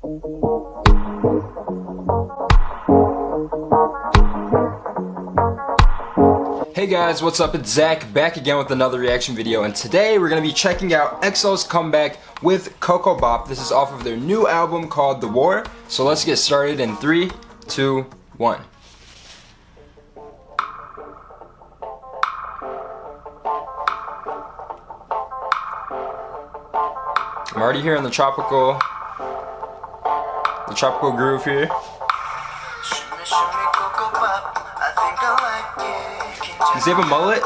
Hey guys, what's up? It's Zach back again with another reaction video, and today we're going to be checking out EXO's comeback with Coco Bop. This is off of their new album called The War. So let's get started in 3, 2, 1. I'm already hearing the tropical groove here. Does he have a mullet?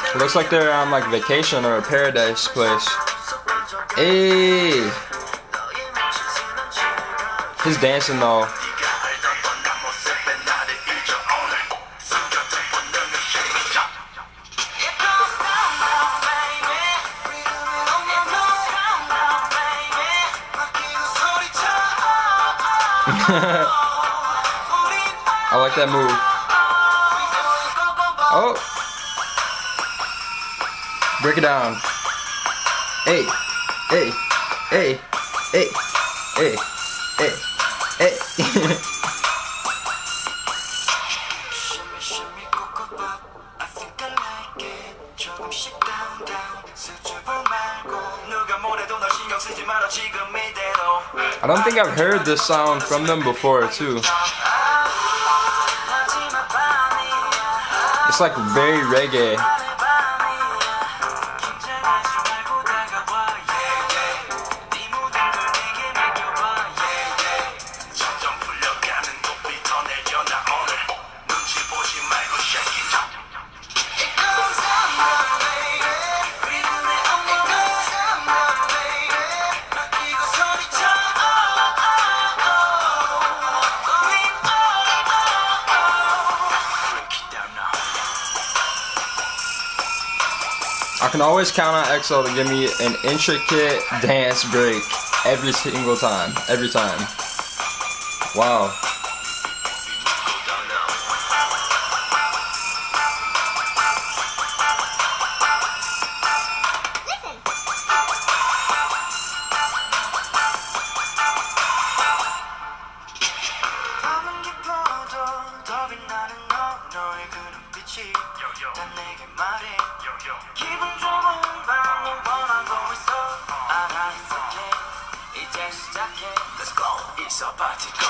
It looks like they're on like vacation or a paradise place. Hey, he's dancing though. I like that move. Oh, break it down. Hey, hey, hey, hey, hey, hey, hey. I don't think I've heard this sound from them before too. It's like very reggae. I can always count on EXO to give me an intricate dance break every single time. Every time. Wow. Let's go. It's about to go.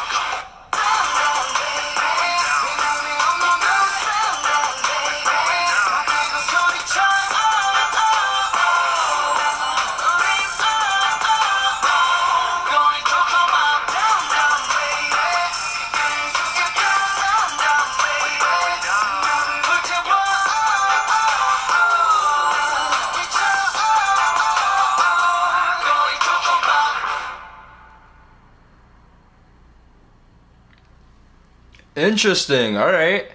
Interesting, alright.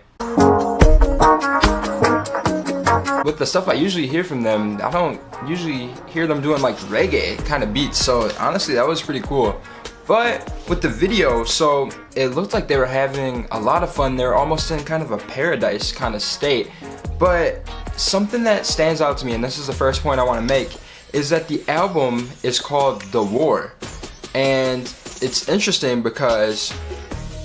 With the stuff I usually hear from them, I don't usually hear them doing like reggae kind of beats, so honestly that was pretty cool. But with the video, so it looked like they were having a lot of fun. They were almost in kind of a paradise kind of state. But something that stands out to me, and this is the first point I want to make, is that the album is called The War. And it's interesting because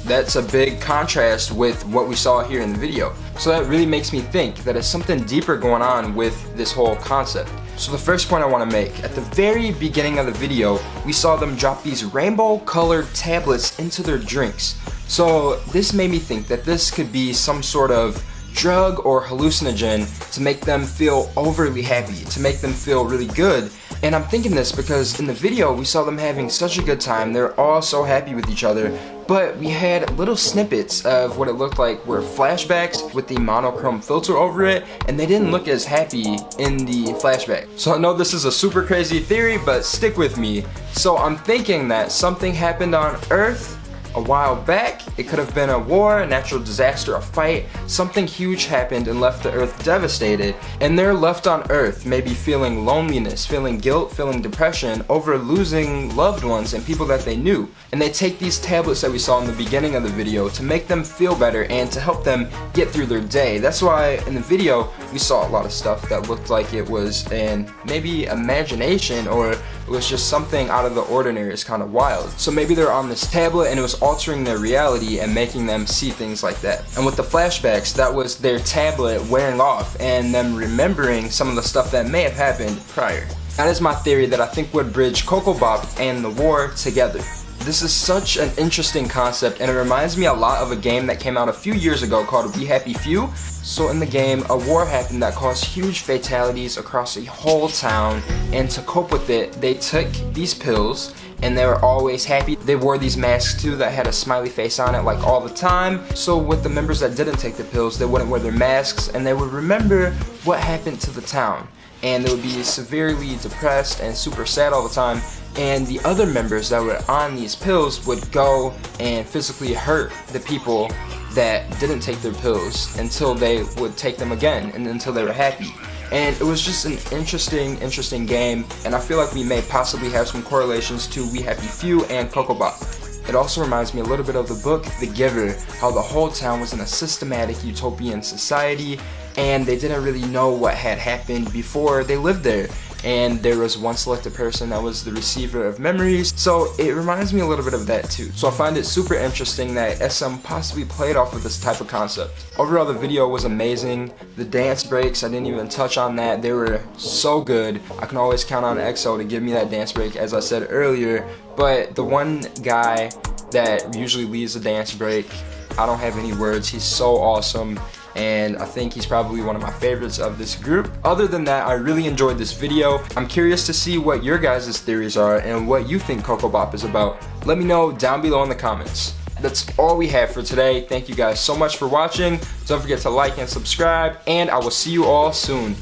that's a big contrast with what we saw here in the video. So that really makes me think that it's something deeper going on with this whole concept. So the first point I want to make, at the very beginning of the video, we saw them drop these rainbow colored tablets into their drinks. So this made me think that this could be some sort of drug or hallucinogen to make them feel overly happy, to make them feel really good. And I'm thinking this because in the video we saw them having such a good time. They're all so happy with each other, but we had little snippets of what it looked like were flashbacks with the monochrome filter over it, and they didn't look as happy in the flashback. So I know this is a super crazy theory, but stick with me. So I'm thinking that something happened on Earth a while back. It could have been a war, a natural disaster, a fight. Something huge happened and left the earth devastated. And they're left on earth, maybe feeling loneliness, feeling guilt, feeling depression over losing loved ones and people that they knew. And they take these tablets that we saw in the beginning of the video to make them feel better and to help them get through their day. That's why in the video we saw a lot of stuff that looked like it was an maybe imagination, or it was just something out of the ordinary. It's kind of wild. So maybe they're on this tablet and it was altering their reality and making them see things like that. And with the flashbacks, that was their tablet wearing off and them remembering some of the stuff that may have happened prior. That is my theory that I think would bridge Coco Bop and the war together. This is such an interesting concept, and it reminds me a lot of a game that came out a few years ago called We Happy Few. So in the game, a war happened that caused huge fatalities across a whole town, and to cope with it, they took these pills and they were always happy. They wore these masks too that had a smiley face on it like all the time. So with the members that didn't take the pills, they wouldn't wear their masks and they would remember what happened to the town. And they would be severely depressed and super sad all the time. And the other members that were on these pills would go and physically hurt the people that didn't take their pills until they would take them again and until they were happy. And it was just an interesting game, and I feel like we may possibly have some correlations to We Happy Few and Coco Bop. It also reminds me a little bit of the book The Giver, how the whole town was in a systematic utopian society and they didn't really know what had happened before they lived there. And there was one selected person that was the receiver of memories, so it reminds me a little bit of that too. So I find it super interesting that SM possibly played off of this type of concept. Overall, the video was amazing. The dance breaks, I didn't even touch on that. They were so good. I can always count on EXO to give me that dance break, as I said earlier. But the one guy that usually leads the dance break, I don't have any words. He's so awesome. And I think he's probably one of my favorites of this group. Other than that, I really enjoyed this video. I'm curious to see what your guys' theories are and what you think Coco Bop is about. Let me know down below in the comments. That's all we have for today. Thank you guys so much for watching. Don't forget to like and subscribe, and I will see you all soon.